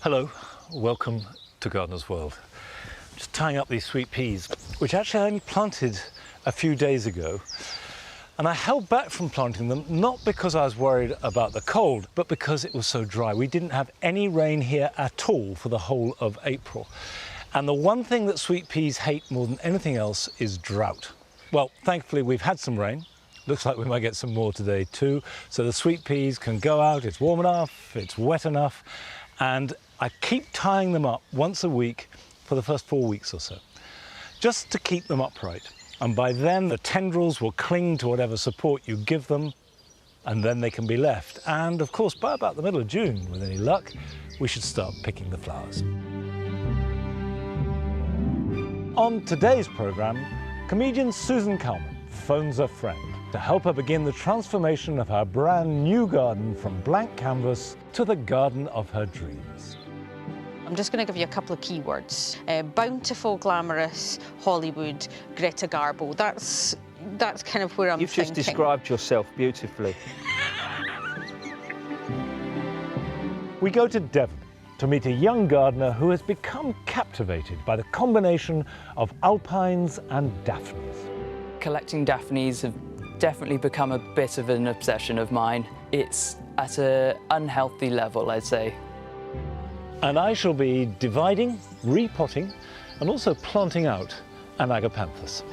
Hello, welcome to Gardener's World. Just tying up these sweet peas, which actually I only planted a few days ago. And I held back from planting them, not because I was worried about the cold, but because it was so dry. We didn't have any rain here at all for the whole of April. And the one thing that sweet peas hate more than anything else is drought. Well, thankfully we've had some rain. Looks like we might get some more today too. So the sweet peas can go out, it's warm enough, it's wet enough. And I keep tying them up once a week for the first 4 weeks or so, just to keep them upright. And by then the tendrils will cling to whatever support you give them, and then they can be left. And of course, by about the middle of June, with any luck, we should start picking the flowers. On today's programme, comedian Susan Calman phones a friend to help her begin the transformation of her brand new garden from blank canvas to the garden of her dreams. I'm just going to give you a couple of keywords. Bountiful, glamorous, Hollywood, Greta Garbo. That's kind of where I'm You've thinking. just described yourself beautifully. We go to Devon to meet a young gardener who has become captivated by the combination of alpines and daphnes. Collecting daphnes have definitely become a bit of an obsession of mine. It's at an unhealthy level, I'd say. And I shall be dividing, repotting, and also planting out an agapanthus.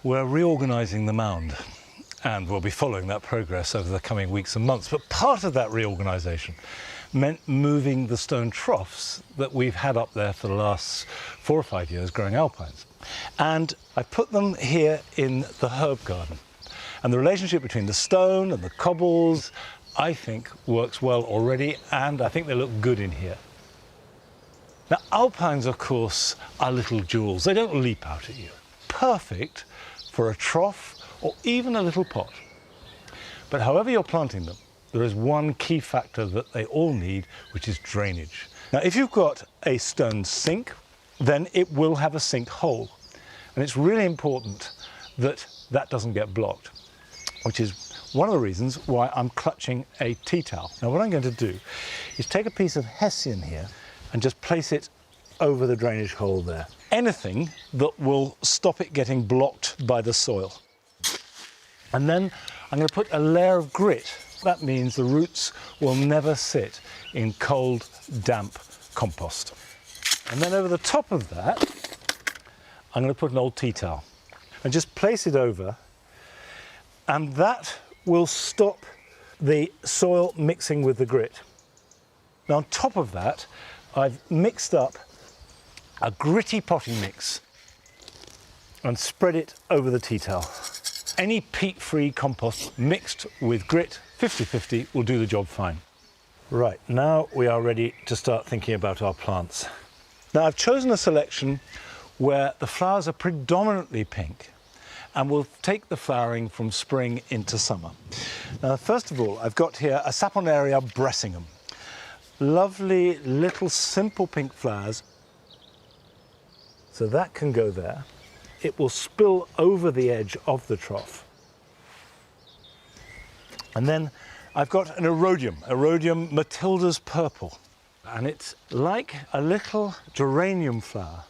We're reorganising the mound, and we'll be following that progress over the coming weeks and months. But part of that reorganisation meant moving the stone troughs that we've had up there for the last 4 or 5 years growing alpines. And I put them here in the herb garden. And the relationship between the stone and the cobbles, I think, works well already, and I think they look good in here. Now, alpines, of course, are little jewels. They don't leap out at you. Perfect for a trough or even a little pot. But however you're planting them, there is one key factor that they all need, which is drainage. Now, if you've got a stone sink, then it will have a sink hole. And it's really important that that doesn't get blocked, which is one of the reasons why I'm clutching a tea towel. Now, what I'm going to do is take a piece of hessian here and just place it over the drainage hole there. Anything that will stop it getting blocked by the soil. And then I'm going to put a layer of grit. That means the roots will never sit in cold, damp compost. And then over the top of that, I'm going to put an old tea towel and just place it over, and that will stop the soil mixing with the grit. Now, on top of that, I've mixed up a gritty potting mix and spread it over the tea towel. Any peat-free compost mixed with grit, 50-50, will do the job fine. Right, now we are ready to start thinking about our plants. Now, I've chosen a selection where the flowers are predominantly pink and will take the flowering from spring into summer. Now, first of all, I've got here a Saponaria Bressingham. Lovely little simple pink flowers. So that can go there. It will spill over the edge of the trough. And then I've got an Erodium Matilda's Purple. And it's like a little geranium flower.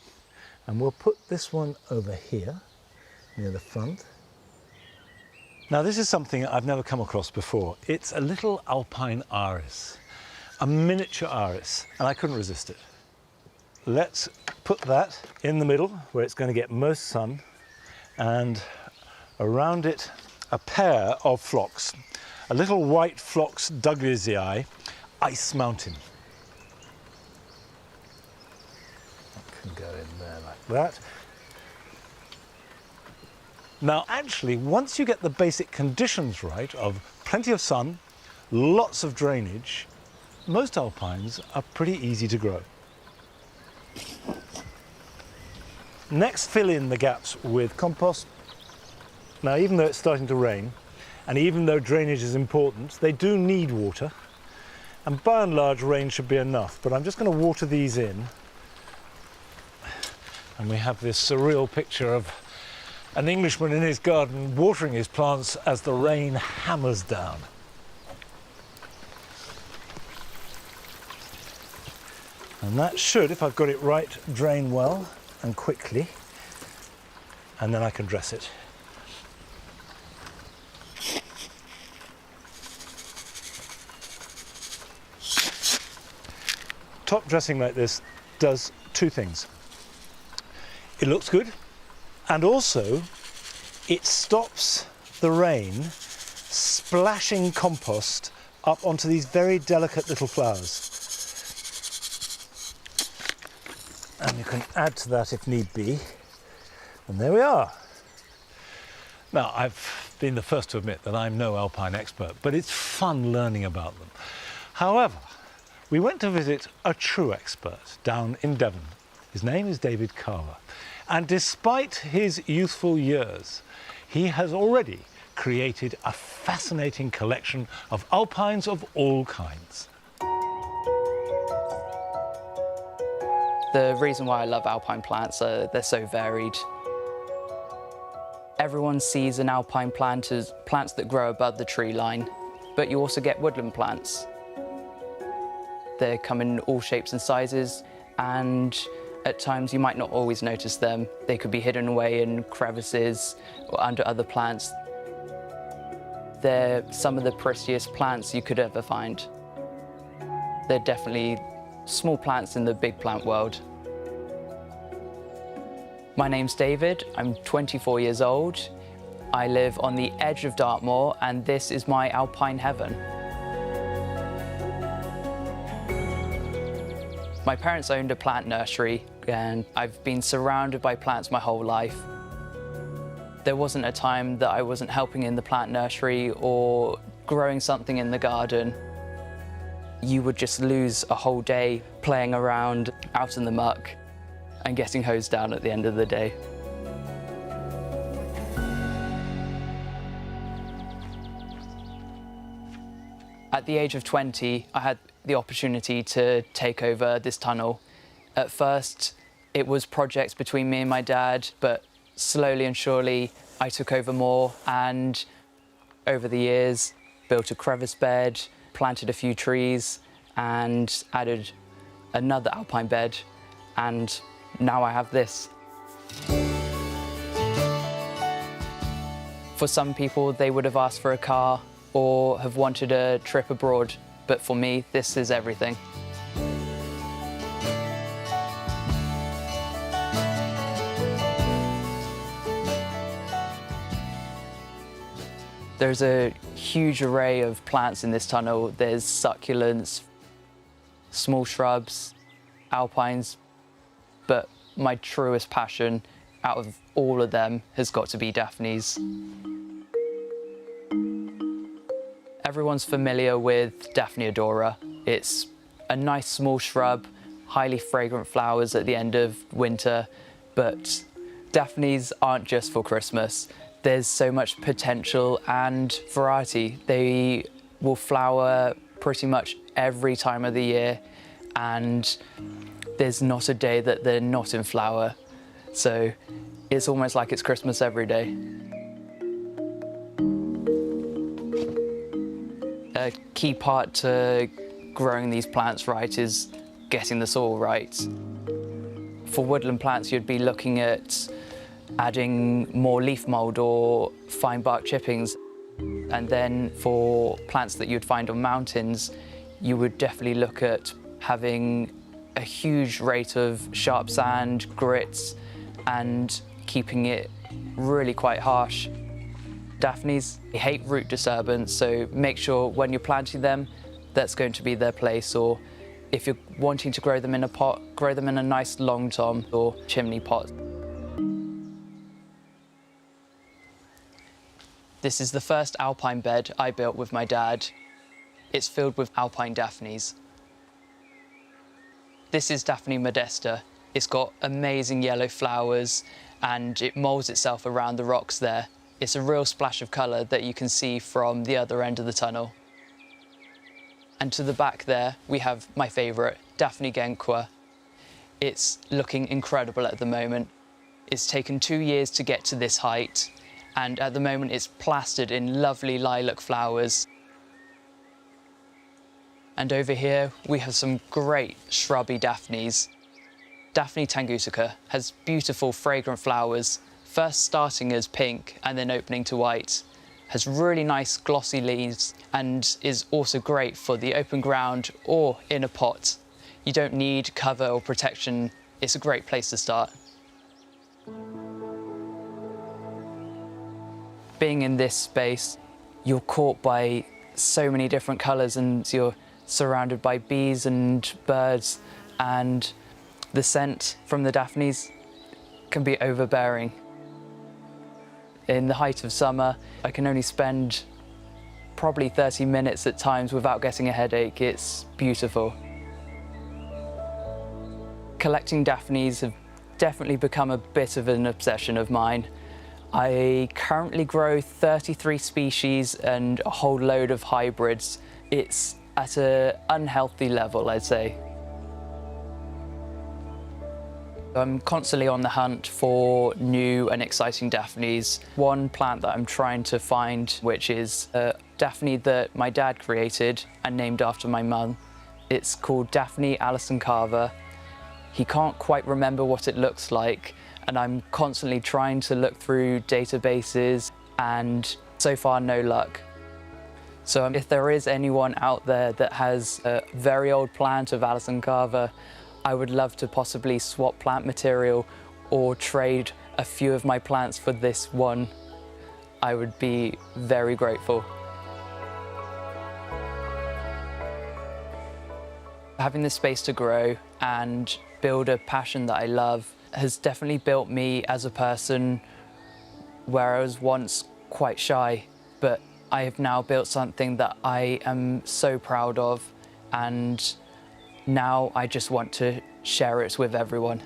And we'll put this one over here, near the front. Now, this is something I've never come across before. It's a little alpine iris, a miniature iris, and I couldn't resist it. Let's put that in the middle where it's going to get most sun, and around it a pair of phlox, a little white Phlox Douglasii, Ice Mountain. That can go in there like that. Now, actually, once you get the basic conditions right of plenty of sun, lots of drainage, most alpines are pretty easy to grow. Next, fill in the gaps with compost. Now, even though it's starting to rain, and even though drainage is important, they do need water. And by and large, rain should be enough. But I'm just going to water these in. And we have this surreal picture of an Englishman in his garden watering his plants as the rain hammers down. And that should, if I've got it right, drain well and quickly. And then I can dress it. Top dressing like this does two things. It looks good, and also it stops the rain splashing compost up onto these very delicate little flowers. And you can add to that if need be. And there we are. Now, I've been the first to admit that I'm no alpine expert, but it's fun learning about them. However, we went to visit a true expert down in Devon. His name is David Carver. And despite his youthful years, he has already created a fascinating collection of alpines of all kinds. The reason why I love alpine plants, they're so varied. Everyone sees an alpine plant as plants that grow above the tree line, but you also get woodland plants. They come in all shapes and sizes, and at times you might not always notice them. They could be hidden away in crevices or under other plants. They're some of the prettiest plants you could ever find. They're definitely small plants in the big plant world. My name's David, I'm 24 years old. I live on the edge of Dartmoor, and this is my alpine heaven. My parents owned a plant nursery, and I've been surrounded by plants my whole life. There wasn't a time that I wasn't helping in the plant nursery or growing something in the garden. You would just lose a whole day playing around out in the muck and getting hosed down at the end of the day. At the age of 20, I had the opportunity to take over this tunnel. At first, it was projects between me and my dad, but slowly and surely, I took over more, and over the years, built a crevice bed, planted a few trees, and added another alpine bed, and now I have this. For some people, they would have asked for a car or have wanted a trip abroad, but for me, this is everything. There's a huge array of plants in this tunnel. There's succulents, small shrubs, alpines, but my truest passion out of all of them has got to be Daphnes. Everyone's familiar with Daphne odora. It's a nice small shrub, highly fragrant flowers at the end of winter, but Daphnes aren't just for Christmas. There's so much potential and variety. They will flower pretty much every time of the year, and there's not a day that they're not in flower. So it's almost like it's Christmas every day. A key part to growing these plants right is getting the soil right. For woodland plants, you'd be looking at adding more leaf mould or fine bark chippings. And then for plants that you'd find on mountains, you would definitely look at having a huge rate of sharp sand, grits, and keeping it really quite harsh. Daphnes hate root disturbance, so make sure when you're planting them, that's going to be their place, or if you're wanting to grow them in a pot, grow them in a nice long tom or chimney pot. This is the first alpine bed I built with my dad. It's filled with alpine Daphnes. This is Daphne modesta. It's got amazing yellow flowers and it molds itself around the rocks there. It's a real splash of colour that you can see from the other end of the tunnel. And to the back there, we have my favourite, Daphne genqua. It's looking incredible at the moment. It's taken 2 years to get to this height, and at the moment it's plastered in lovely lilac flowers. And over here, we have some great shrubby Daphnes. Daphne tangutica has beautiful fragrant flowers, first starting as pink and then opening to white. Has really nice glossy leaves and is also great for the open ground or in a pot. You don't need cover or protection. It's a great place to start. Being in this space, you're caught by so many different colours and you're surrounded by bees and birds, and the scent from the Daphnes can be overbearing. In the height of summer, I can only spend probably 30 minutes at times without getting a headache. It's beautiful. Collecting Daphnes have definitely become a bit of an obsession of mine. I currently grow 33 species and a whole load of hybrids. It's at an unhealthy level, I'd say. I'm constantly on the hunt for new and exciting Daphnes. One plant that I'm trying to find, which is a Daphne that my dad created and named after my mum. It's called Daphne Alison Carver. He can't quite remember what it looks like, and I'm constantly trying to look through databases, and so far no luck. So if there is anyone out there that has a very old plant of Alison Carver, I would love to possibly swap plant material or trade a few of my plants for this one. I would be very grateful. Having the space to grow and build a passion that I love has definitely built me as a person, where I was once quite shy, but I have now built something that I am so proud of, and now I just want to share it with everyone.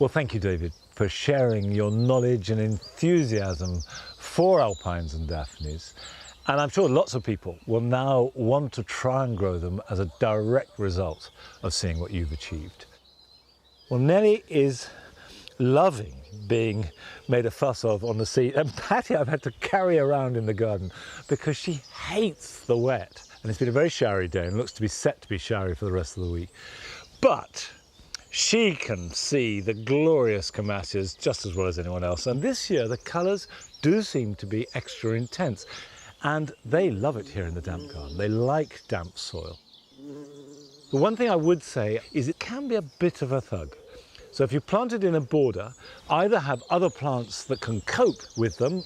Well, thank you, David, for sharing your knowledge and enthusiasm for alpines and Daphnes. And I'm sure lots of people will now want to try and grow them as a direct result of seeing what you've achieved. Well, Nellie is loving being made a fuss of on the seat, and Patty I've had to carry around in the garden because she hates the wet. And it's been a very showery day and looks to be set to be showery for the rest of the week. But she can see the glorious Camasias just as well as anyone else. And this year the colours do seem to be extra intense. And they love it here in the damp garden. They like damp soil. The one thing I would say is it can be a bit of a thug. So if you plant it in a border, either have other plants that can cope with them,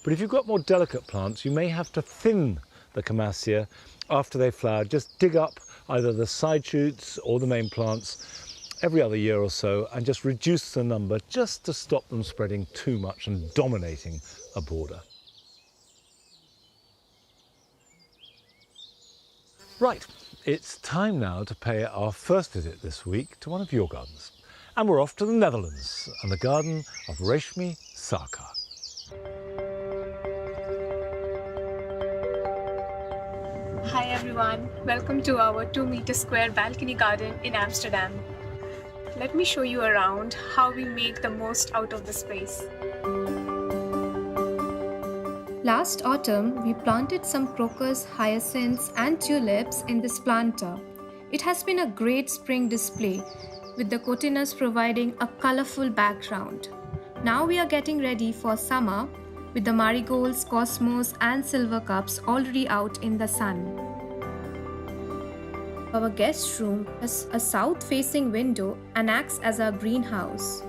but if you've got more delicate plants, you may have to thin the Camasia after they flower. Just dig up either the side shoots or the main plants every other year or so and just reduce the number just to stop them spreading too much and dominating a border. Right, it's time now to pay our first visit this week to one of your gardens. And we're off to the Netherlands and the garden of Reshmi Sarkar. Hi everyone, welcome to our 2-meter square balcony garden in Amsterdam. Let me show you around how we make the most out of the space. Last autumn, we planted some crocus, hyacinths and tulips in this planter. It has been a great spring display, with the cotinus providing a colorful background. Now we are getting ready for summer, with the marigolds, cosmos and silver cups already out in the sun. Our guest room has a south-facing window and acts as our greenhouse.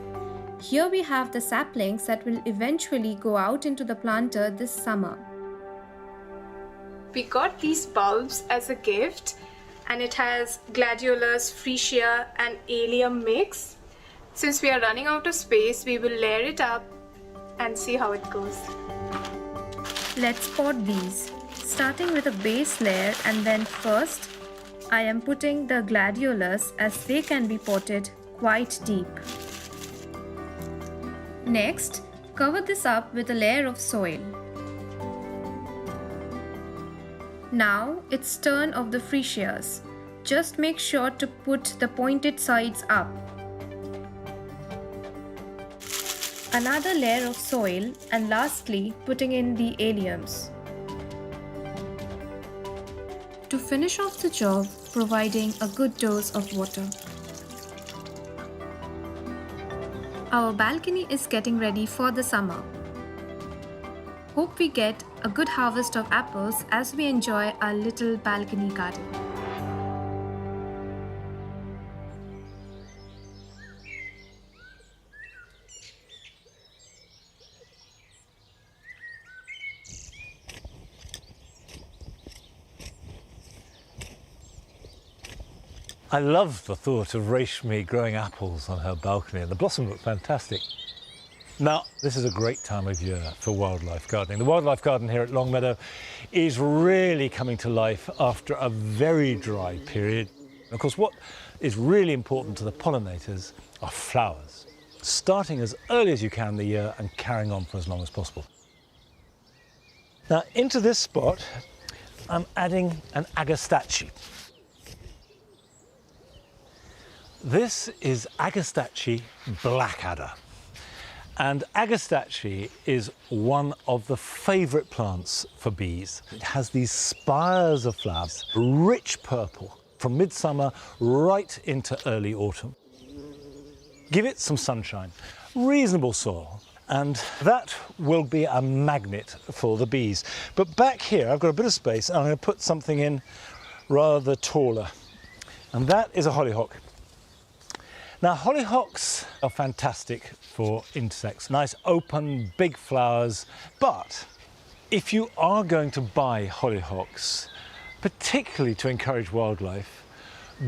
Here we have the saplings that will eventually go out into the planter this summer. We got these bulbs as a gift, and it has gladiolus, freesia and allium mix. Since we are running out of space, we will layer it up and see how it goes. Let's pot these, starting with a base layer, and then first I am putting the gladiolus as they can be potted quite deep. Next, cover this up with a layer of soil. Now it's turn of the freesias. Just make sure to put the pointed sides up. Another layer of soil, and lastly putting in the alliums. To finish off the job, providing a good dose of water. Our balcony is getting ready for the summer. Hope we get a good harvest of apples as we enjoy our little balcony garden. I love the thought of Reshmi growing apples on her balcony, and the blossom looked fantastic. Now, this is a great time of year for wildlife gardening. The wildlife garden here at Longmeadow is really coming to life after a very dry period. Of course, what is really important to the pollinators are flowers, starting as early as you can in the year and carrying on for as long as possible. Now, into this spot, I'm adding an agastache. This is Agastache blackadder. And Agastache is one of the favourite plants for bees. It has these spires of flowers, rich purple, from midsummer right into early autumn. Give it some sunshine, reasonable soil, and that will be a magnet for the bees. But back here, I've got a bit of space, and I'm going to put something in rather taller. And that is a hollyhock. Now, hollyhocks are fantastic for insects. Nice, open, big flowers. But if you are going to buy hollyhocks, particularly to encourage wildlife,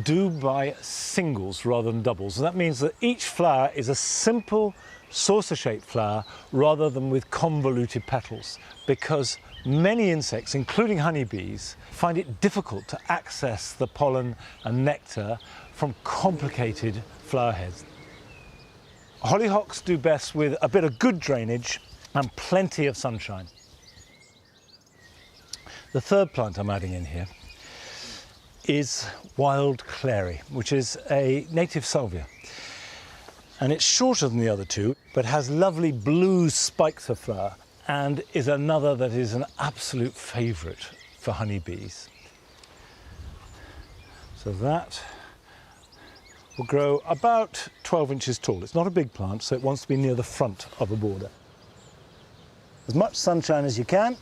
do buy singles rather than doubles. And that means that each flower is a simple saucer-shaped flower rather than with convoluted petals, because many insects, including honeybees, find it difficult to access the pollen and nectar from complicated flower heads. Hollyhocks do best with a bit of good drainage and plenty of sunshine. The third plant I'm adding in here is wild clary, which is a native salvia. And it's shorter than the other two, but has lovely blue spikes of flower, and is another that is an absolute favourite for honeybees. So that will grow about 12 inches tall. It's not a big plant, so it wants to be near the front of a border. As much sunshine as you can.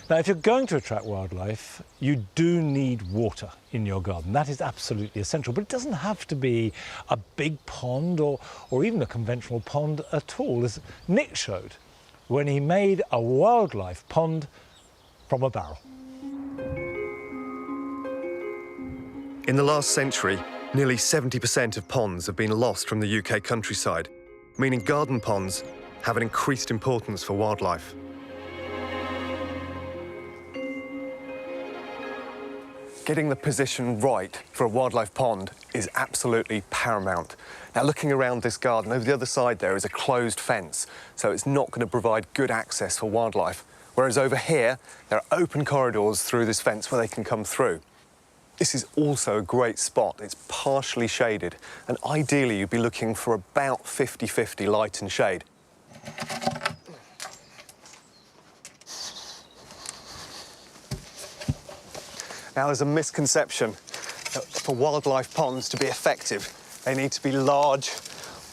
Now, if you're going to attract wildlife, you do need water in your garden. That is absolutely essential, but it doesn't have to be a big pond or even a conventional pond at all, as Nick showed when he made a wildlife pond from a barrel. In the last century, nearly 70% of ponds have been lost from the UK countryside, meaning garden ponds have an increased importance for wildlife. Getting the position right for a wildlife pond is absolutely paramount. Now, looking around this garden, over the other side there is a closed fence, so it's not going to provide good access for wildlife. Whereas over here, there are open corridors through this fence where they can come through. This is also a great spot. It's partially shaded, and ideally you'd be looking for about 50-50 light and shade. Now, there's a misconception that for wildlife ponds to be effective, they need to be large,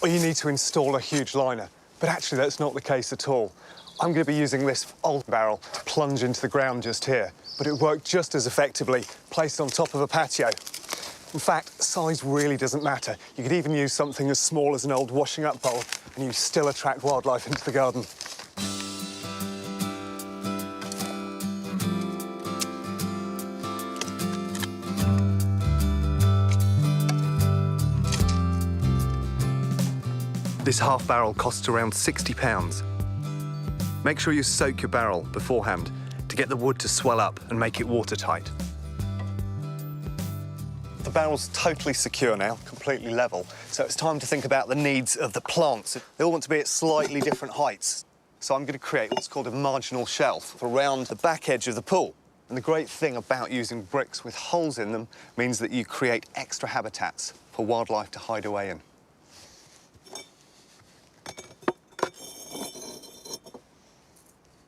or you need to install a huge liner. But actually, that's not the case at all. I'm going to be using this old barrel to plunge into the ground just here, but it worked just as effectively placed on top of a patio. In fact, size really doesn't matter. You could even use something as small as an old washing up bowl, and you still attract wildlife into the garden. This half barrel costs around £60. Make sure you soak your barrel beforehand to get the wood to swell up and make it watertight. The barrel's totally secure now, completely level, so it's time to think about the needs of the plants. They all want to be at slightly different heights. So I'm going to create what's called a marginal shelf around the back edge of the pool. And the great thing about using bricks with holes in them means that you create extra habitats for wildlife to hide away in.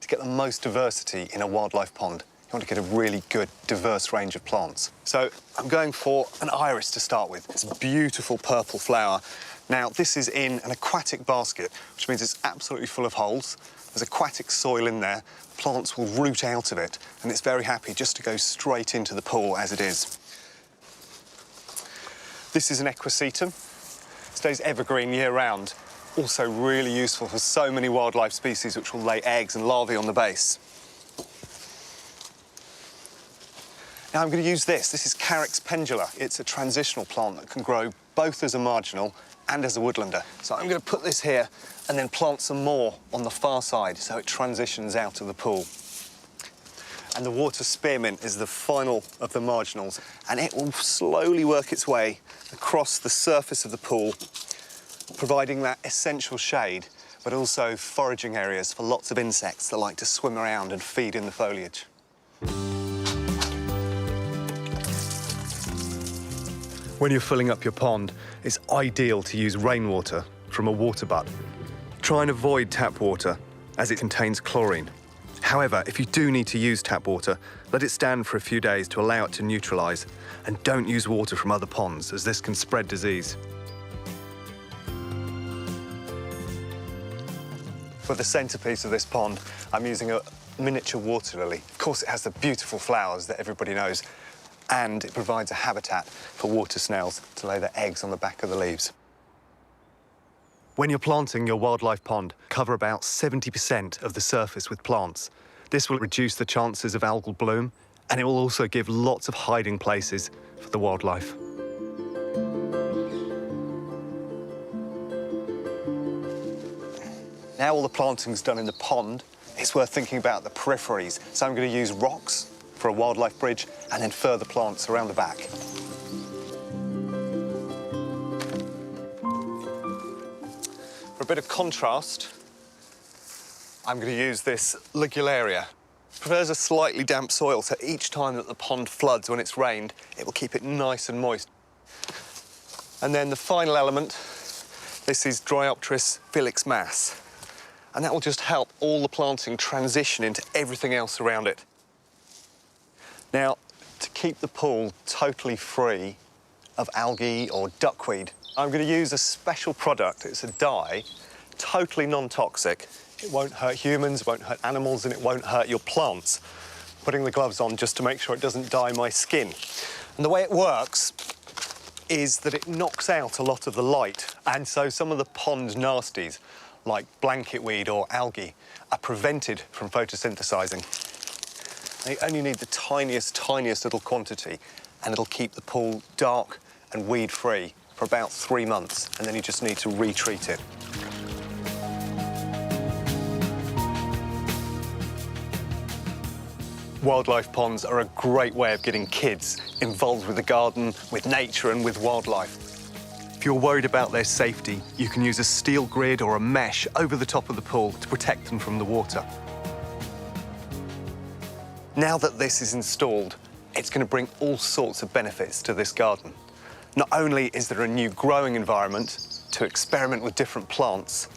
To get the most diversity in a wildlife pond, you want to get a really good, diverse range of plants. So I'm going for an iris to start with. It's a beautiful purple flower. Now, this is in an aquatic basket, which means it's absolutely full of holes. There's aquatic soil in there. Plants will root out of it, and it's very happy just to go straight into the pool as it is. This is an equisetum. Stays evergreen year-round. Also really useful for so many wildlife species which will lay eggs and larvae on the base. Now I'm going to use this. This is Carex pendula. It's a transitional plant that can grow both as a marginal and as a woodlander. So I'm going to put this here and then plant some more on the far side so it transitions out of the pool. And the water spearmint is the final of the marginals, and it will slowly work its way across the surface of the pool, providing that essential shade, but also foraging areas for lots of insects that like to swim around and feed in the foliage. When you're filling up your pond, it's ideal to use rainwater from a water butt. Try and avoid tap water, as it contains chlorine. However, if you do need to use tap water, let it stand for a few days to allow it to neutralise, and don't use water from other ponds, as this can spread disease. For the centrepiece of this pond, I'm using a miniature water lily. Of course, it has the beautiful flowers that everybody knows, and it provides a habitat for water snails to lay their eggs on the back of the leaves. When you're planting your wildlife pond, cover about 70% of the surface with plants. This will reduce the chances of algal bloom, and it will also give lots of hiding places for the wildlife. Now all the planting's done in the pond, it's worth thinking about the peripheries. So I'm going to use rocks for a wildlife bridge, and then further plants around the back. For a bit of contrast, I'm going to use this Ligularia. It prefers a slightly damp soil, so each time that the pond floods when it's rained, it will keep it nice and moist. And then the final element, this is Dryopteris Felix Mass. And that will just help all the planting transition into everything else around it. Now, to keep the pool totally free of algae or duckweed, I'm going to use a special product. It's a dye, totally non-toxic. It won't hurt humans, it won't hurt animals, and it won't hurt your plants. Putting the gloves on just to make sure it doesn't dye my skin. And the way it works is that it knocks out a lot of the light, and so some of the pond nasties, like blanket weed or algae, are prevented from photosynthesizing. They only need the tiniest little quantity, and it'll keep the pool dark and weed-free for about 3 months, and then you just need to retreat it. Wildlife ponds are a great way of getting kids involved with the garden, with nature and with wildlife. If you're worried about their safety, you can use a steel grid or a mesh over the top of the pool to protect them from the water. Now that this is installed, it's going to bring all sorts of benefits to this garden. Not only is there a new growing environment to experiment with different plants,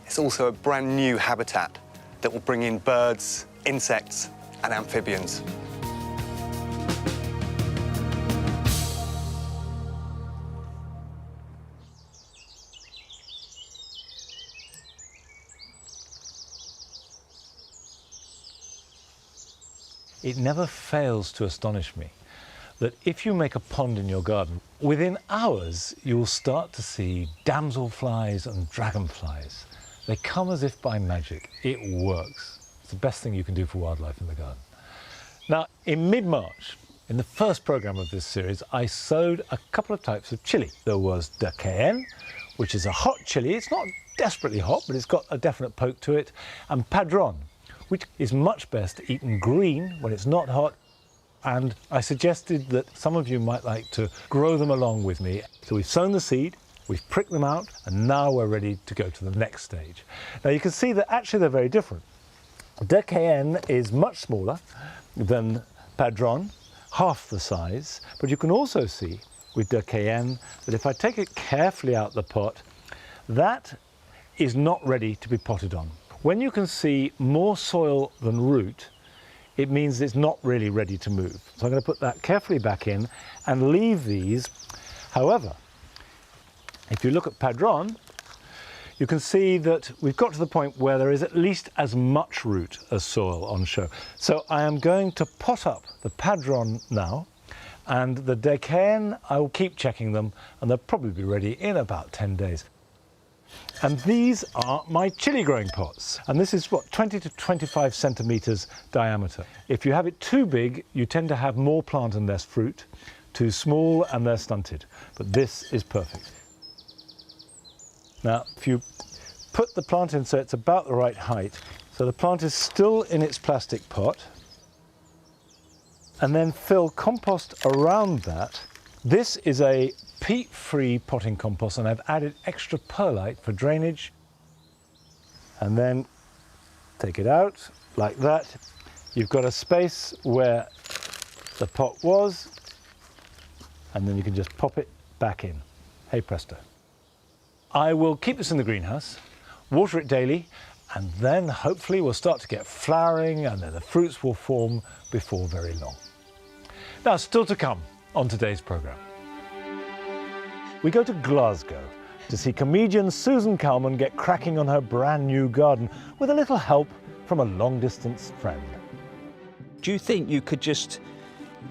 it's also a brand new habitat that will bring in birds, insects, and amphibians. It never fails to astonish me that if you make a pond in your garden, within hours you will start to see damselflies and dragonflies. They come as if by magic. It works. It's the best thing you can do for wildlife in the garden. Now, in mid-March, in the first programme of this series, I sowed a couple of types of chilli. There was de Cayenne, which is a hot chilli. It's not desperately hot, but it's got a definite poke to it. And Padron, which is much best eaten green when it's not hot. And I suggested that some of you might like to grow them along with me. So we've sown the seed, we've pricked them out, and now we're ready to go to the next stage. Now you can see that actually they're very different. De Cayenne is much smaller than Padron, half the size, but you can also see with De Cayenne that if I take it carefully out the pot, that is not ready to be potted on. When you can see more soil than root, it means it's not really ready to move. So I'm going to put that carefully back in and leave these. However, if you look at Padron, you can see that we've got to the point where there is at least as much root as soil on show. So I am going to pot up the Padron now, and the De Cayenne, I will keep checking them, and they'll probably be ready in about 10 days. And these are my chili growing pots. And this is what, 20 to 25 centimeters diameter. If you have it too big, you tend to have more plant and less fruit. Too small and they're stunted. But this is perfect. Now, if you put the plant in so it's about the right height, so the plant is still in its plastic pot, and then fill compost around that. This is a peat-free potting compost, and I've added extra perlite for drainage. And then take it out like that. You've got a space where the pot was, and then you can just pop it back in. Hey presto. I will keep this in the greenhouse, water it daily, and then hopefully we'll start to get flowering, and then the fruits will form before very long. Now, still to come on today's programme. We go to Glasgow to see comedian Susan Calman get cracking on her brand new garden with a little help from a long-distance friend. Do you think you could just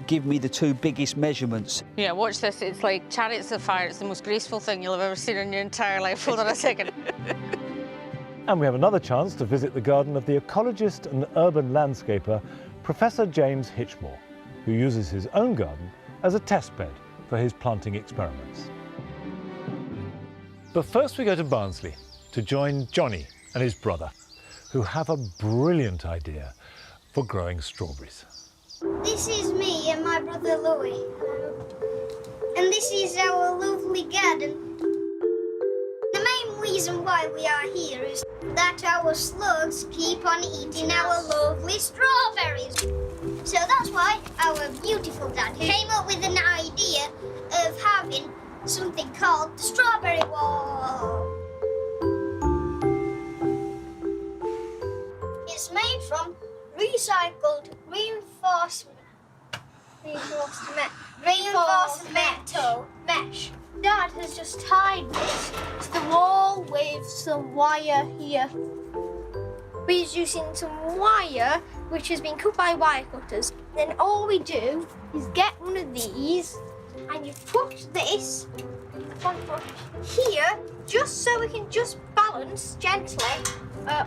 give me the two biggest measurements? Yeah, watch this. It's like Chariots of Fire. It's the most graceful thing you'll have ever seen in your entire life. Hold on a second. And we have another chance to visit the garden of the ecologist and urban landscaper, Professor James Hitchmore, who uses his own garden as a test bed for his planting experiments. But first we go to Barnsley to join Johnny and his brother, who have a brilliant idea for growing strawberries. This is me and my brother Louis. And this is our lovely garden. The main reason why we are here is that our slugs keep on eating our lovely strawberries. So that's why our beautiful dad came up with an idea of having something called the strawberry wall. It's made from recycled reinforced metal mesh. Dad has just tied this to the wall with some wire here. We're using some wire which has been cut by wire cutters. Then all we do is get one of these and you put this here just so we can just balance gently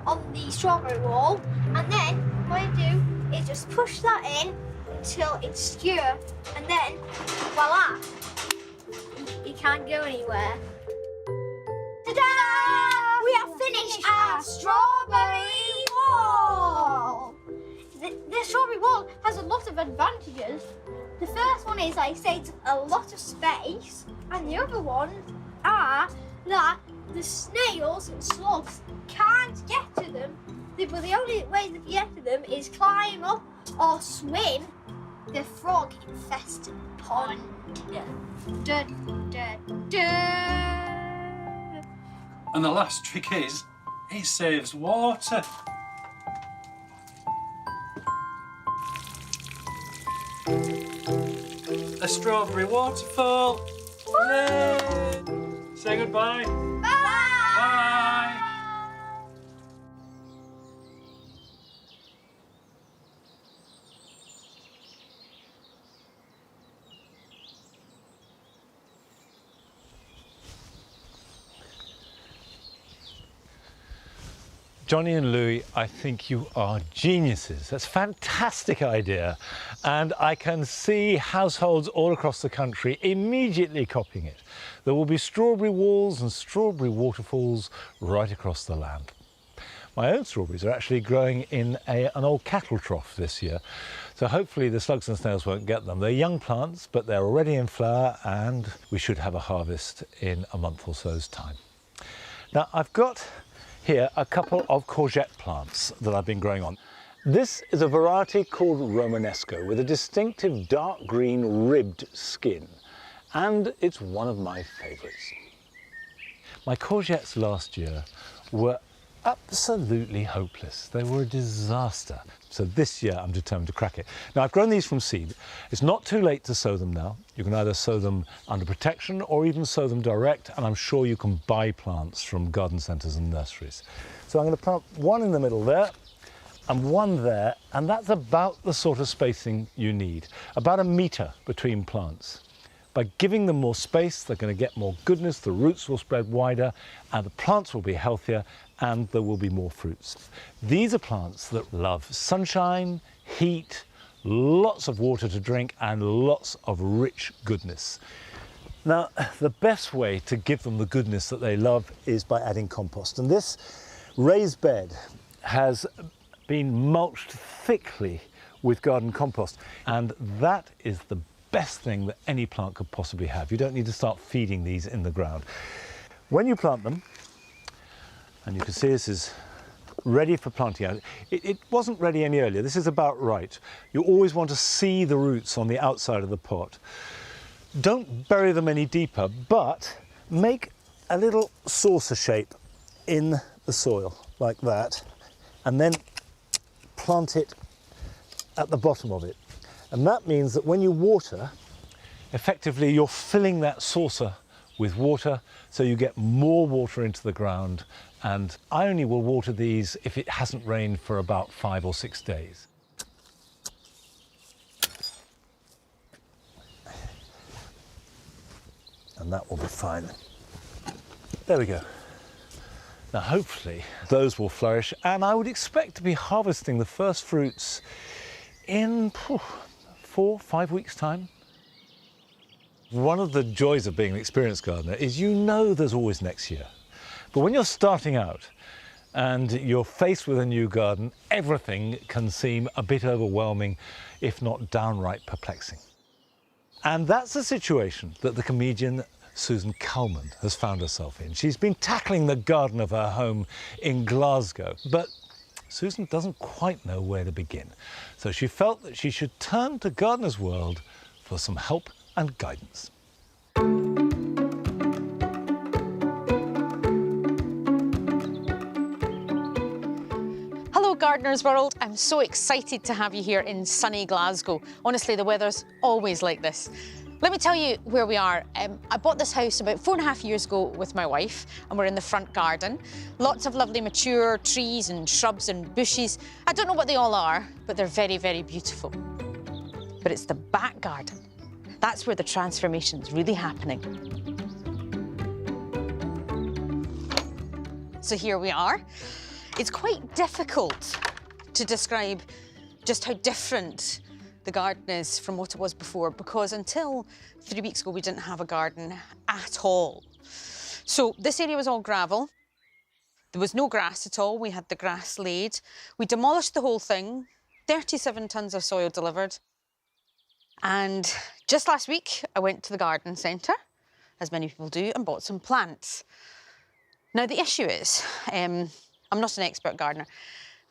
on the strawberry wall. And then what I do is just push that in until it's secure, and then voila, you can't go anywhere. Ta-da! We have finished our strawberry wall. The strawberry wall has a lot of advantages. The first one is, like I say, it's a lot of space, and the other ones are that the snails and slugs can't get to them. But the only way they can get to them is climb up or swim the frog-infested pond. Da, da, da. And the last trick is, it saves water. A strawberry waterfall. Yay! Say goodbye. Bye! Bye! Johnny and Louis, I think you are geniuses. That's a fantastic idea. And I can see households all across the country immediately copying it. There will be strawberry walls and strawberry waterfalls right across the land. My own strawberries are actually growing in an old cattle trough this year. So hopefully the slugs and snails won't get them. They're young plants, but they're already in flower and we should have a harvest in a month or so's time. Now I've got here a couple of courgette plants that I've been growing on. This is a variety called Romanesco with a distinctive dark green ribbed skin, and it's one of my favourites. My courgettes last year were absolutely hopeless. They were a disaster. So this year I'm determined to crack it. Now I've grown these from seed. It's not too late to sow them now. You can either sow them under protection or even sow them direct, and I'm sure you can buy plants from garden centres and nurseries. So I'm going to plant one in the middle there and one there, and that's about the sort of spacing you need. About a metre between plants. By giving them more space, they're going to get more goodness, the roots will spread wider, and the plants will be healthier, and there will be more fruits. These are plants that love sunshine, heat, lots of water to drink, and lots of rich goodness. Now, the best way to give them the goodness that they love is by adding compost. And this raised bed has been mulched thickly with garden compost, and that is the best thing that any plant could possibly have. You don't need to start feeding these in the ground. When you plant them, and you can see this is ready for planting out. It wasn't ready any earlier. This is about right. You always want to see the roots on the outside of the pot. Don't bury them any deeper, but make a little saucer shape in the soil like that, and then plant it at the bottom of it. And that means that when you water, effectively you're filling that saucer with water, so you get more water into the ground. And I only will water these if it hasn't rained for about 5 or 6 days. And that will be fine. There we go. Now hopefully those will flourish, and I would expect to be harvesting the first fruits in 4 or 5 weeks' time. One of the joys of being an experienced gardener is you know there's always next year. But when you're starting out and you're faced with a new garden, everything can seem a bit overwhelming, if not downright perplexing. And that's the situation that the comedian Susan Calman has found herself in. She's been tackling the garden of her home in Glasgow, but Susan doesn't quite know where to begin. So she felt that she should turn to Gardener's World for some help and guidance. Hello Gardener's World, I'm so excited to have you here in sunny Glasgow. Honestly, the weather's always like this. Let me tell you where we are. I bought this house about 4.5 years ago with my wife, and we're in the front garden. Lots of lovely mature trees and shrubs and bushes. I don't know what they all are, but they're very, very beautiful. But it's the back garden. That's where the transformation's really happening. So here we are. It's quite difficult to describe just how different the garden is from what it was before, because until 3 weeks ago we didn't have a garden at all. So this area was all gravel. There was no grass at all. We had the grass laid. We demolished the whole thing, 37 tonnes of soil delivered. And just last week I went to the garden centre, as many people do, and bought some plants. Now the issue is, I'm not an expert gardener.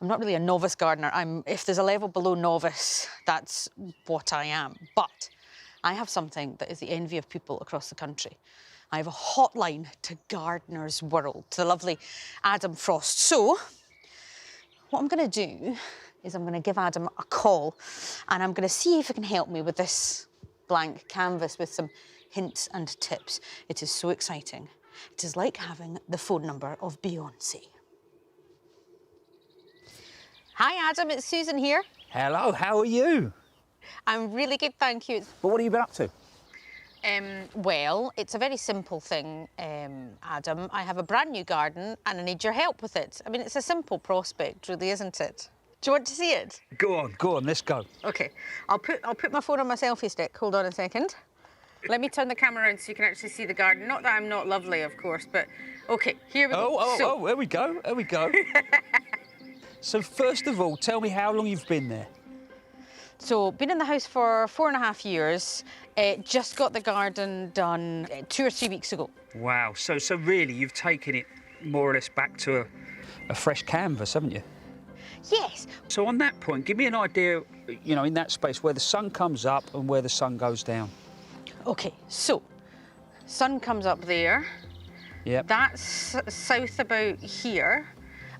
I'm not really a novice gardener. If there's a level below novice, that's what I am. But I have something that is the envy of people across the country. I have a hotline to Gardener's World, to the lovely Adam Frost. So what I'm going to do is I'm going to give Adam a call, and I'm going to see if he can help me with this blank canvas with some hints and tips. It is so exciting. It is like having the phone number of Beyoncé. Hi Adam, it's Susan here. Hello, how are you? I'm really good, thank you. But what have you been up to? Well, it's a very simple thing, Adam. I have a brand new garden and I need your help with it. I mean, it's a simple prospect, really, isn't it? Do you want to see it? Go on, let's go. OK. I'll put my phone on my selfie stick. Hold on a second. Let me turn the camera around so you can actually see the garden. Not that I'm not lovely, of course, but OK, here we go. Oh, there we go. So first of all, tell me how long you've been there. So, been in the house for 4.5 years. Just got the garden done 2 or 3 weeks ago. Wow, so really you've taken it more or less back to a fresh canvas, haven't you? Yes. So on that point, give me an idea, you know, in that space where the sun comes up and where the sun goes down. OK, so, sun comes up there. Yep. That's south about here.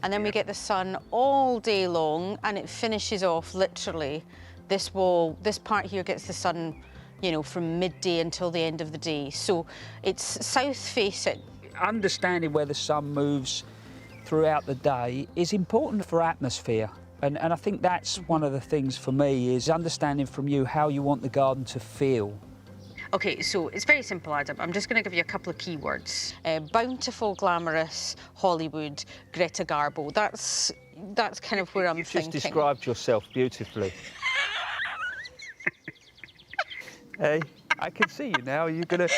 And then we get the sun all day long and it finishes off literally. This wall, this part here gets the sun, you know, from midday until the end of the day. So it's south facing. Understanding where the sun moves throughout the day is important for atmosphere. And I think that's one of the things for me is understanding from you how you want the garden to feel. OK, so it's very simple, Adam. I'm just going to give you a couple of keywords. Bountiful, glamorous, Hollywood, Greta Garbo. That's kind of where I'm You've thinking. just described yourself beautifully. Hey, I can see you now. You're gonna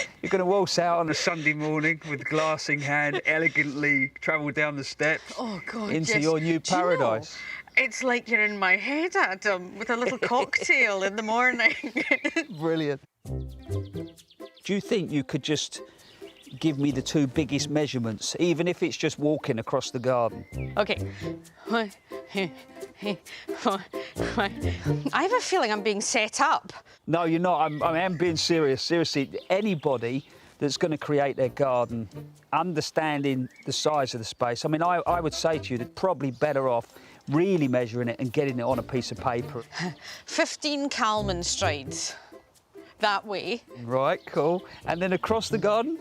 waltz out on a Sunday morning with glass in hand, elegantly travel down the steps into your new paradise. It's like you're in my head, Adam, with a little cocktail in the morning. Brilliant. Do you think you could just give me the 2 biggest measurements, even if it's just walking across the garden? OK. I have a feeling I'm being set up. No, you're not. I am being serious. Seriously, anybody that's going to create their garden, understanding the size of the space, I mean, I would say to you that probably better off really measuring it and getting it on a piece of paper. 15 Kalman strides. That way. Right, cool. And then across the garden?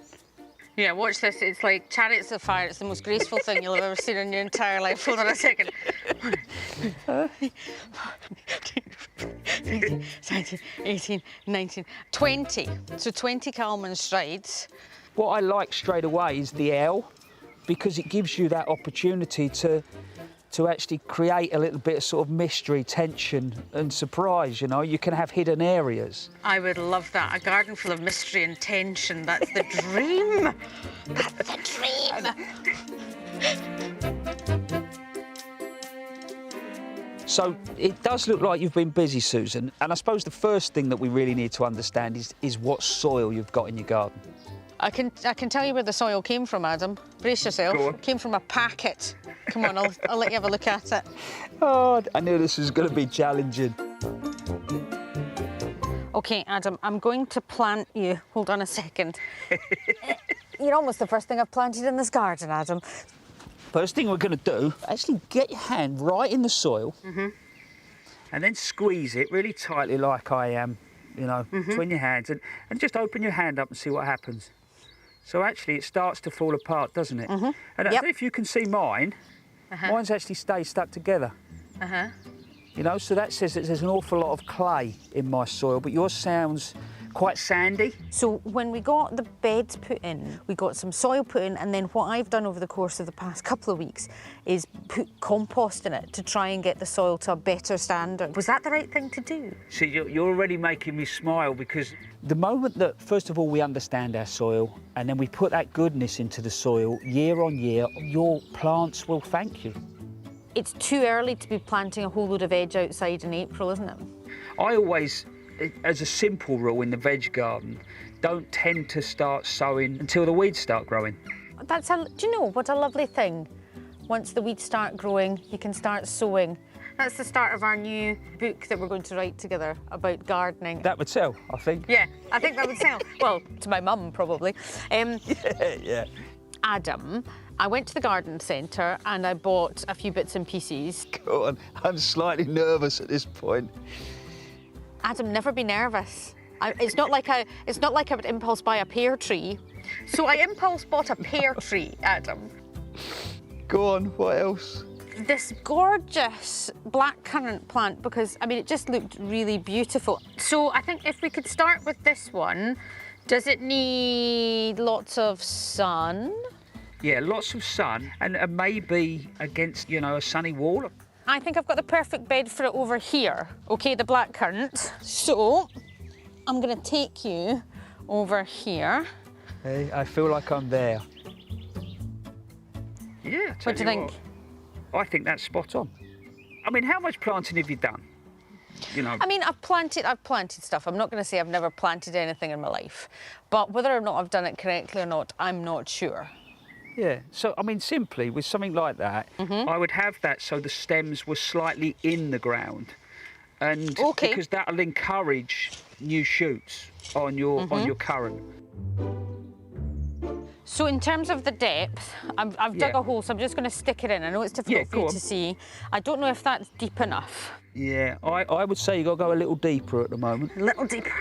Yeah, watch this. It's like Chariots of Fire. It's the most graceful thing you'll have ever seen in your entire life. Hold on a second. 17, 18, 19, 20. So 20 Kalman strides. What I like straight away is the L, because it gives you that opportunity to actually create a little bit of sort of mystery, tension and surprise, you know. You can have hidden areas. I would love that. A garden full of mystery and tension. That's the dream. That's the dream. So it does look like you've been busy, Susan. And I suppose the first thing that we really need to understand is what soil you've got in your garden. I can tell you where the soil came from, Adam. Brace yourself. Go on. It came from a packet. Come on, I'll let you have a look at it. Oh, I knew this was going to be challenging. OK, Adam, I'm going to plant you. Hold on a second. You're almost the first thing I've planted in this garden, Adam. First thing we're going to do, actually get your hand right in the soil and then squeeze it really tightly like I am, you know, between your hands and just open your hand up and see what happens. So actually it starts to fall apart, doesn't it? And I don't know if you can see mine, mine's actually stays stuck together. You know, so that says that there's an awful lot of clay in my soil, but yours sounds quite sandy. So when we got the beds put in, we got some soil put in, and then what I've done over the course of the past couple of weeks is put compost in it to try and get the soil to a better standard. Was that the right thing to do? See, you're already making me smile because the moment that, first of all, we understand our soil and then we put that goodness into the soil year on year, your plants will thank you. It's too early to be planting a whole load of veg outside in April, isn't it? I always, as a simple rule in the veg garden, don't tend to start sowing until the weeds start growing. Do you know what a lovely thing? Once the weeds start growing, you can start sowing. That's the start of our new book that we're going to write together about gardening. That would sell, I think. Yeah, I think that would sell. Well, to my mum, probably. Yeah. Adam, I went to the garden centre and I bought a few bits and pieces. Go on, I'm slightly nervous at this point. Adam, never be nervous. It's not like I would impulse buy a pear tree. So I impulse bought a pear tree, Adam. Go on, what else? This gorgeous blackcurrant plant, because, I mean, it just looked really beautiful. So I think if we could start with this one, Does it need lots of sun? Yeah, lots of sun and maybe against, you know, a sunny wall. I think I've got the perfect bed for it over here. Okay, the blackcurrant. So I'm gonna take you over here. Hey, I feel like I'm there. Yeah, What do you think? I think that's spot on. I mean, how much planting have you done? You know, I mean, I've planted stuff. I'm not going to say I've never planted anything in my life, but whether or not I've done it correctly or not, I'm not sure. yeah. So, I mean, simply with something like that, I would have that so the stems were slightly in the ground, and Okay. because that'll encourage new shoots on your currant. So in terms of the depth, I've dug Yeah. a hole, so I'm just going to stick it in. I know it's difficult Yeah, for you go to on. see. I don't know if that's deep enough. Yeah, I would say you got to go a little deeper at the moment. A little deeper.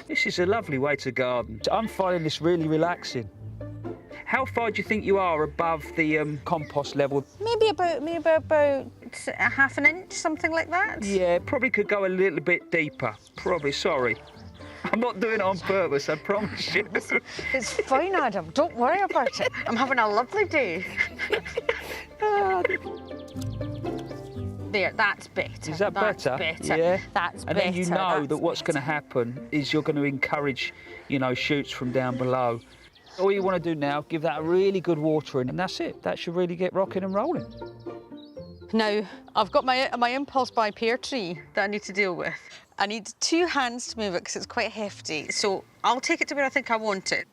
This is a lovely way to garden. I'm finding this really relaxing. How far do you think you are above the compost level? Maybe about a half an inch, something like that. Yeah, probably could go a little bit deeper. Probably, sorry. I'm not doing it on purpose, I promise you. It's fine, Adam. Don't worry about it. I'm having a lovely day. There, that's better. Is that That's better? better. Yeah. That's And better. then you know that That's what's going to happen is you're going to encourage, you know, shoots from down below. All you want to do now, give that a really good watering, and that's it. That should really get rocking and rolling. Now, I've got my impulse buy pear tree that I need to deal with. I need 2 hands to move it because it's quite hefty. So I'll take it to where I think I want it.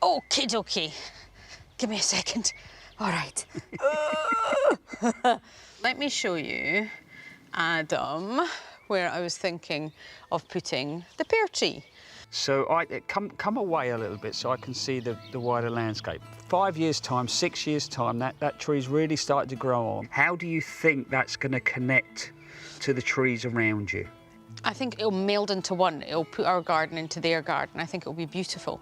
Okie dokie. Give me a second. All right. Let me show you, Adam, where I was thinking of putting the pear tree. So come away a little bit so I can see the wider landscape. 5 years' time, 6 years' time, that tree's really started to grow on. How do you think that's going to connect to the trees around you? I think it'll meld into one. It'll put our garden into their garden. I think it'll be beautiful.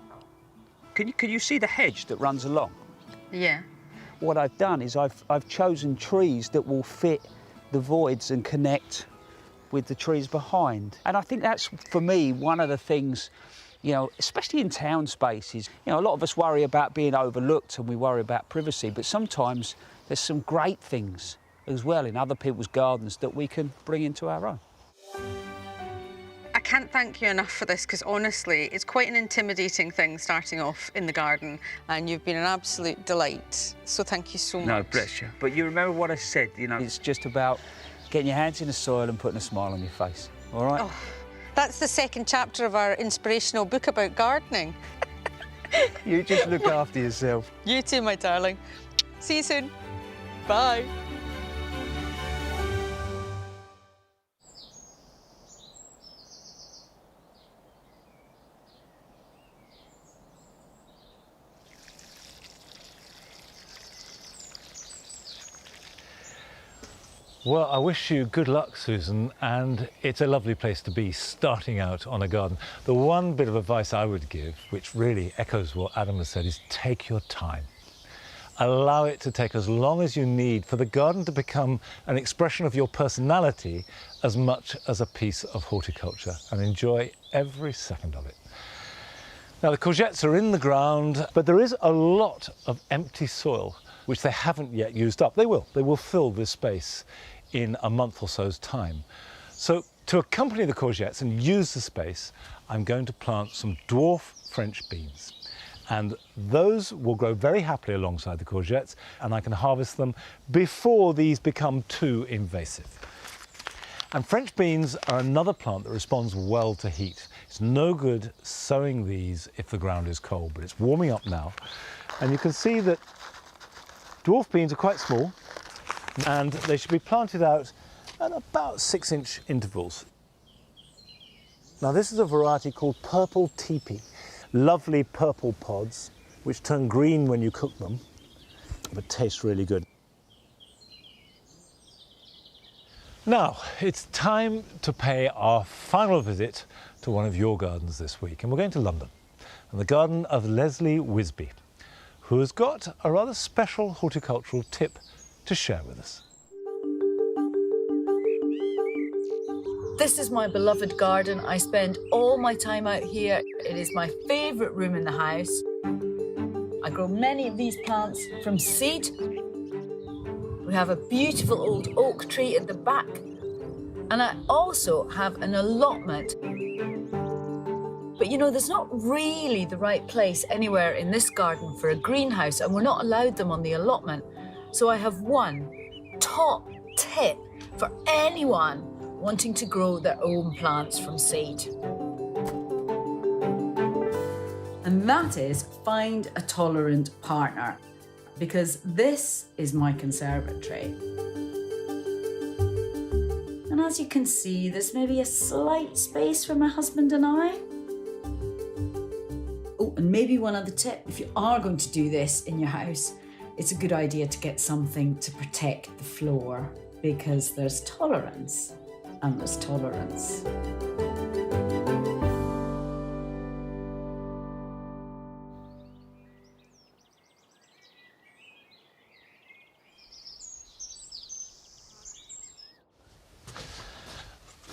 Can you see the hedge that runs along? Yeah. What I've done is I've chosen trees that will fit the voids and connect with the trees behind. And I think that's, for me, one of the things, you know, especially in town spaces, you know, a lot of us worry about being overlooked and we worry about privacy, but sometimes there's some great things as well in other people's gardens that we can bring into our own. I can't thank you enough for this because honestly, it's quite an intimidating thing starting off in the garden and you've been an absolute delight. So thank you so much. No, bless you. But you remember what I said, you know, it's just about getting your hands in the soil and putting a smile on your face, all right? Oh, that's the second chapter of our inspirational book about gardening. You just look after yourself. You too, my darling. See you soon. Bye. Well, I wish you good luck, Susan, and it's a lovely place to be, starting out on a garden. The one bit of advice I would give, which really echoes what Adam has said, is take your time. Allow it to take as long as you need for the garden to become an expression of your personality as much as a piece of horticulture, and enjoy every second of it. Now, the courgettes are in the ground, but there is a lot of empty soil which they haven't yet used up. They will fill this space in a month or so's time. So to accompany the courgettes and use the space, I'm going to plant some dwarf French beans. And those will grow very happily alongside the courgettes, and I can harvest them before these become too invasive. And French beans are another plant that responds well to heat. It's no good sowing these if the ground is cold, but it's warming up now. And you can see that dwarf beans are quite small, and they should be planted out at about 6-inch intervals. Now, this is a variety called Purple Teepee. Lovely purple pods, which turn green when you cook them, but taste really good. Now, it's time to pay our final visit to one of your gardens this week, and we're going to London, and the garden of Leslie Wisby, who has got a rather special horticultural tip to share with us. This is my beloved garden. I spend all my time out here. It is my favourite room in the house. I grow many of these plants from seed. We have a beautiful old oak tree at the back. And I also have an allotment. But you know, there's not really the right place anywhere in this garden for a greenhouse, and we're not allowed them on the allotment. So I have one top tip for anyone wanting to grow their own plants from seed. And that is find a tolerant partner, because this is my conservatory. And as you can see, there's maybe a slight space for my husband and I. Oh, and maybe one other tip, if you are going to do this in your house, it's a good idea to get something to protect the floor, because there's tolerance and there's tolerance.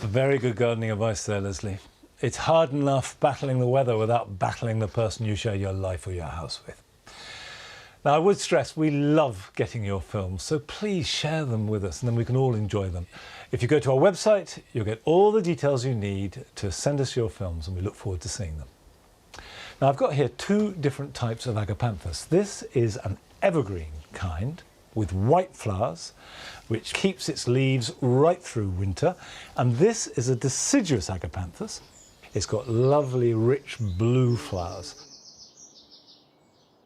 Very good gardening advice there, Leslie. It's hard enough battling the weather without battling the person you share your life or your house with. Now, I would stress we love getting your films, so please share them with us and then we can all enjoy them. If you go to our website, you'll get all the details you need to send us your films, and we look forward to seeing them. Now, I've got here two different types of agapanthus. This is an evergreen kind with white flowers, which keeps its leaves right through winter. And this is a deciduous agapanthus. It's got lovely, rich blue flowers.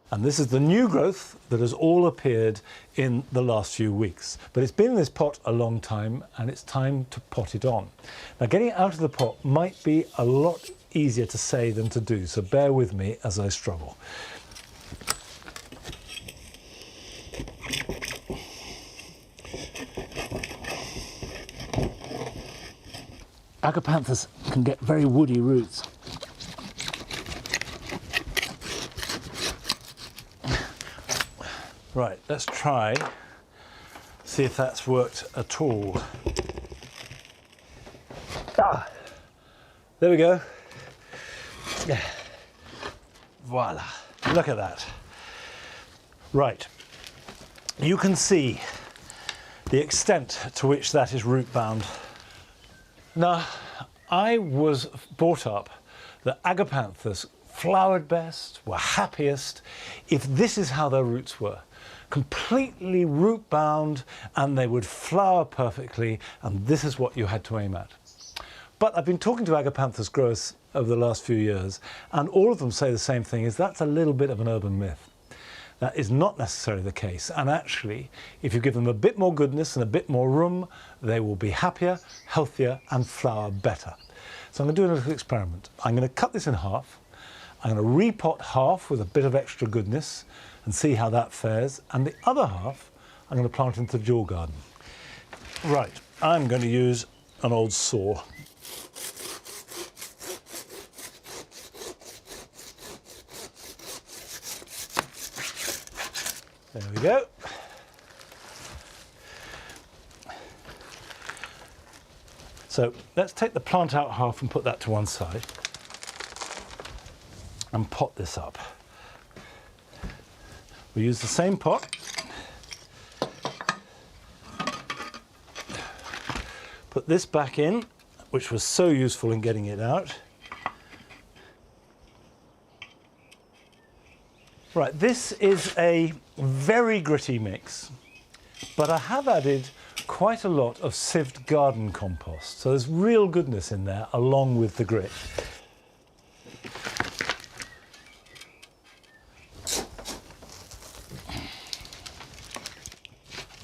And this is the new growth that has all appeared in the last few weeks. But it's been in this pot a long time, and it's time to pot it on. Now, getting it out of the pot might be a lot easier to say than to do, so bear with me as I struggle. Agapanthus can get very woody roots. Right, let's try, see if that's worked at all. Ah, there we go. Voila, look at that. Right, you can see the extent to which that is root bound. Now, I was brought up that agapanthus flowered best, were happiest, if this is how their roots were. Completely root bound, and they would flower perfectly, and this is what you had to aim at. But I've been talking to agapanthus growers over the last few years, and all of them say the same thing, is that's a little bit of an urban myth. That is not necessarily the case, and actually, if you give them a bit more goodness and a bit more room, they will be happier, healthier, and flower better. So I'm going to do a little experiment. I'm going to cut this in half. I'm going to repot half with a bit of extra goodness and see how that fares, and the other half I'm going to plant into the dual garden. Right, I'm going to use an old saw. There we go. So let's take the plant out half and put that to one side and pot this up. We use the same pot. Put this back in, which was so useful in getting it out. Right, this is a very gritty mix, but I have added quite a lot of sieved garden compost, so there's real goodness in there along with the grit.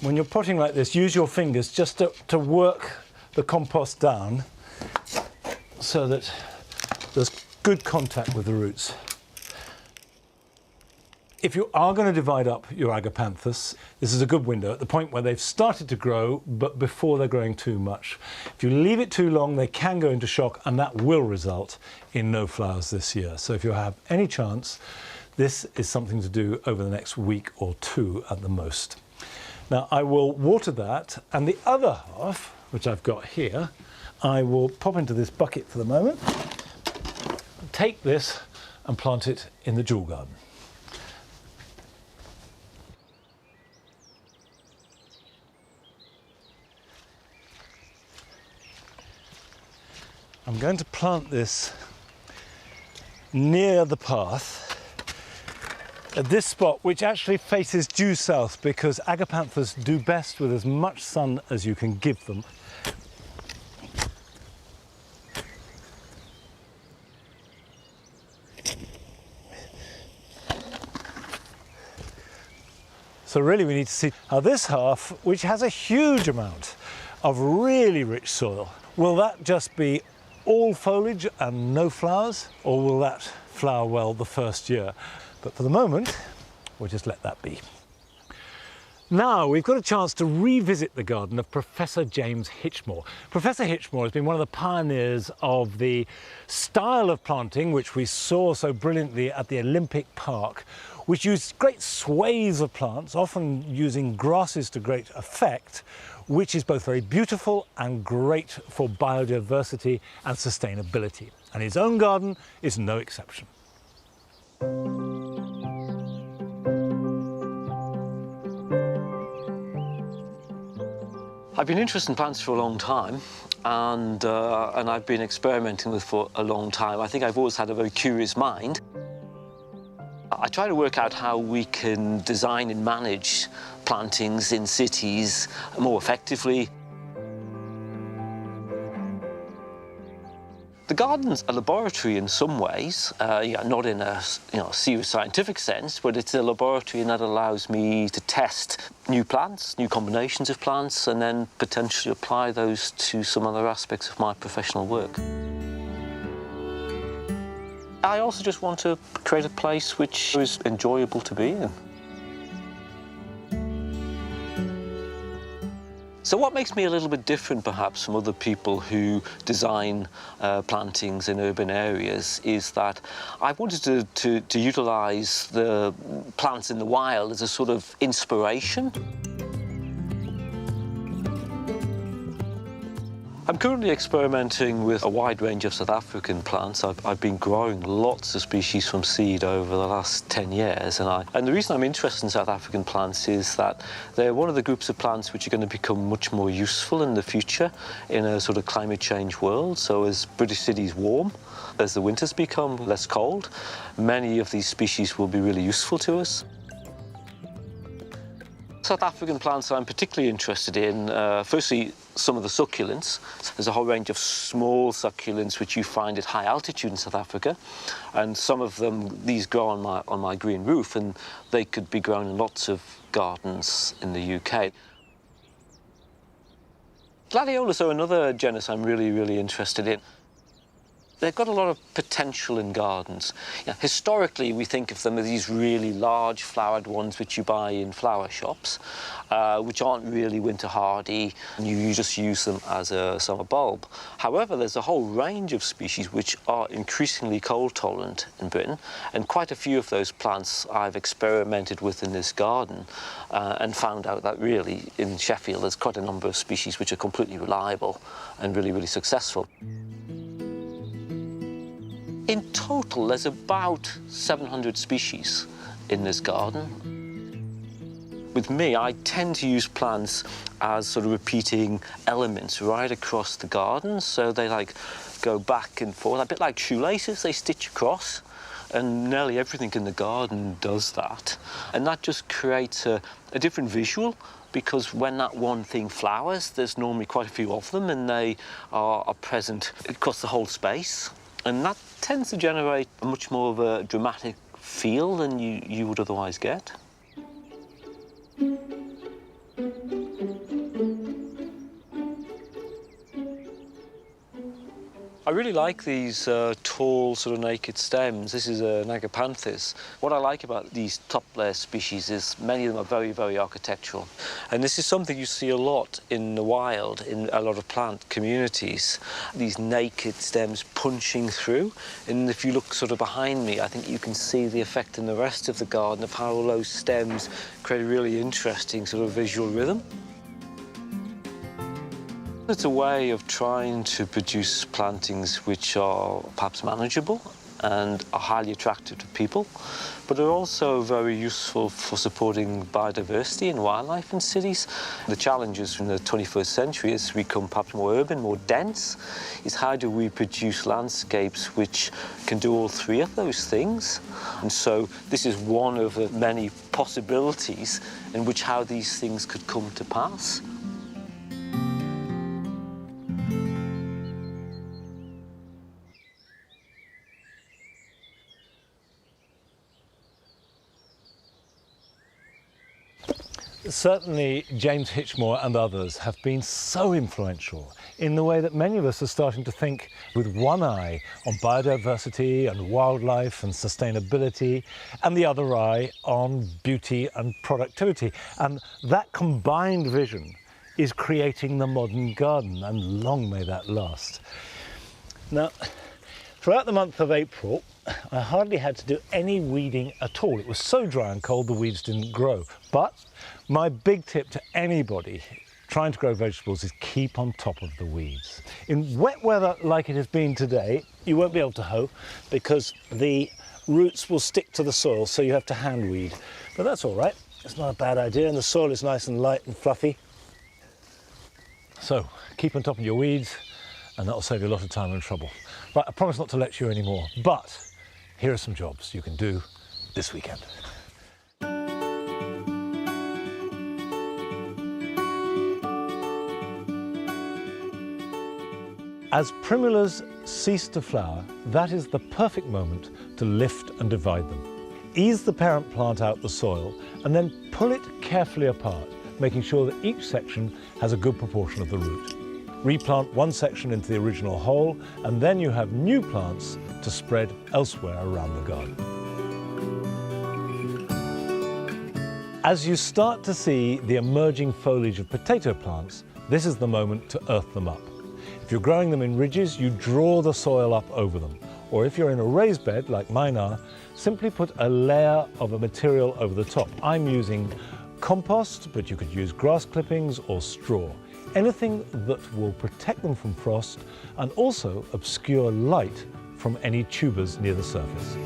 When you're potting like this, use your fingers just to work the compost down so that there's good contact with the roots. If you are going to divide up your agapanthus, this is a good window at the point where they've started to grow, but before they're growing too much. If you leave it too long, they can go into shock, and that will result in no flowers this year. So if you have any chance, this is something to do over the next week or two at the most. Now, I will water that, and the other half, which I've got here, I will pop into this bucket for the moment, take this and plant it in the jewel garden. I'm going to plant this near the path at this spot, which actually faces due south because agapanthus do best with as much sun as you can give them. So really we need to see how this half, which has a huge amount of really rich soil, will that just be all foliage and no flowers, or will that flower well the first year? But for the moment, we'll just let that be. Now we've got a chance to revisit the garden of Professor James Hitchmore. Professor Hitchmore has been one of the pioneers of the style of planting which we saw so brilliantly at the Olympic Park, which used great swathes of plants, often using grasses to great effect, which is both very beautiful and great for biodiversity and sustainability. And his own garden is no exception. I've been interested in plants for a long time, and I've been experimenting with for a long time. I think I've always had a very curious mind. I try to work out how we can design and manage plantings in cities more effectively. The garden's a laboratory in some ways, not in a serious scientific sense, but it's a laboratory and that allows me to test new plants, new combinations of plants, and then potentially apply those to some other aspects of my professional work. I also just want to create a place which is enjoyable to be in. So what makes me a little bit different, perhaps, from other people who design plantings in urban areas is that I've wanted to utilise the plants in the wild as a sort of inspiration. I'm currently experimenting with a wide range of South African plants. I've been growing lots of species from seed over the last 10 years. And the reason I'm interested in South African plants is that they're one of the groups of plants which are going to become much more useful in the future in a sort of climate change world. So as British cities warm, as the winters become less cold, many of these species will be really useful to us. South African plants I'm particularly interested in, firstly, some of the succulents. There's a whole range of small succulents which you find at high altitude in South Africa, and some of them, these grow on my green roof, and they could be grown in lots of gardens in the UK. Gladiolus are another genus I'm really interested in. They've got a lot of potential in gardens. Historically, we think of them as these really large flowered ones which you buy in flower shops, which aren't really winter hardy, and you just use them as a summer bulb. However, there's a whole range of species which are increasingly cold tolerant in Britain, and quite a few of those plants I've experimented with in this garden and found out that really in Sheffield there's quite a number of species which are completely reliable and really successful. In total, there's about 700 species in this garden. With me, I tend to use plants as sort of repeating elements right across the garden, so they go back and forth, a bit like shoelaces, they stitch across, and nearly everything in the garden does that. And that just creates a different visual, because when that one thing flowers, there's normally quite a few of them, and they are present across the whole space. And that tends to generate a much more of a dramatic feel than you would otherwise get. I really like these tall, sort of naked stems. This is an agapanthus. What I like about these top layer species is many of them are very architectural. And this is something you see a lot in the wild, in a lot of plant communities. These naked stems punching through. And if you look sort of behind me, I think you can see the effect in the rest of the garden of how those stems create a really interesting sort of visual rhythm. it's a way of trying to produce plantings which are perhaps manageable and are highly attractive to people, but are also very useful for supporting biodiversity and wildlife in cities. The challenges from the 21st century, as we become perhaps more urban, more dense, is how do we produce landscapes which can do all three of those things? And so this is one of the many possibilities in which how these things could come to pass. Certainly, James Hitchmore and others have been so influential in the way that many of us are starting to think with one eye on biodiversity and wildlife and sustainability, and the other eye on beauty and productivity. And that combined vision is creating the modern garden, and long may that last. Now, throughout the month of April, I hardly had to do any weeding at all. It was so dry and cold the weeds didn't grow. But my big tip to anybody trying to grow vegetables is keep on top of the weeds. In wet weather like it has been today, you won't be able to hoe because the roots will stick to the soil, so you have to hand weed. But that's all right, it's not a bad idea, and the soil is nice and light and fluffy. So keep on top of your weeds, and that'll save you a lot of time and trouble. Right, I promise not to lecture you anymore, but here are some jobs you can do this weekend. As primulas cease to flower, that is the perfect moment to lift and divide them. Ease the parent plant out the soil and then pull it carefully apart, making sure that each section has a good proportion of the root. Replant one section into the original hole, and then you have new plants to spread elsewhere around the garden. As you start to see the emerging foliage of potato plants, this is the moment to earth them up. If you're growing them in ridges, you draw the soil up over them. Or if you're in a raised bed, like mine are, simply put a layer of a material over the top. I'm using compost, but you could use grass clippings or straw. Anything that will protect them from frost and also obscure light from any tubers near the surface.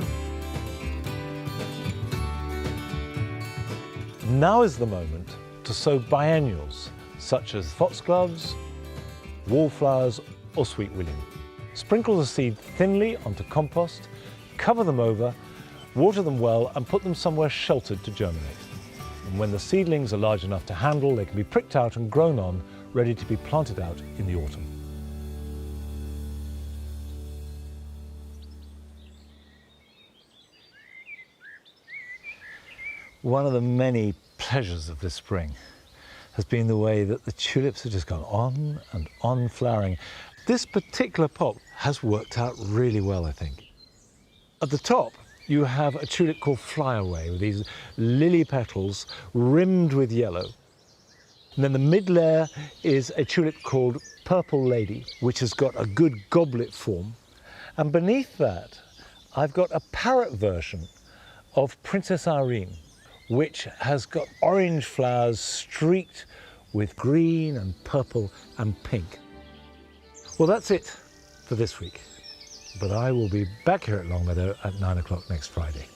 Now is the moment to sow biennials, such as foxgloves, wallflowers or sweet william. Sprinkle the seed thinly onto compost, cover them over, water them well and put them somewhere sheltered to germinate. And when the seedlings are large enough to handle, they can be pricked out and grown on, ready to be planted out in the autumn. One of the many pleasures of this spring has been the way that the tulips have just gone on and on flowering. This particular pot has worked out really well, I think. At the top, you have a tulip called Flyaway with these lily petals rimmed with yellow. And then the mid layer is a tulip called Purple Lady, which has got a good goblet form. And beneath that, I've got a parrot version of Princess Irene, which has got orange flowers streaked with green and purple and pink. Well, that's it for this week. But I will be back here at Longmeadow at 9 o'clock next Friday.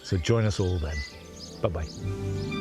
So join us all then. Bye-bye.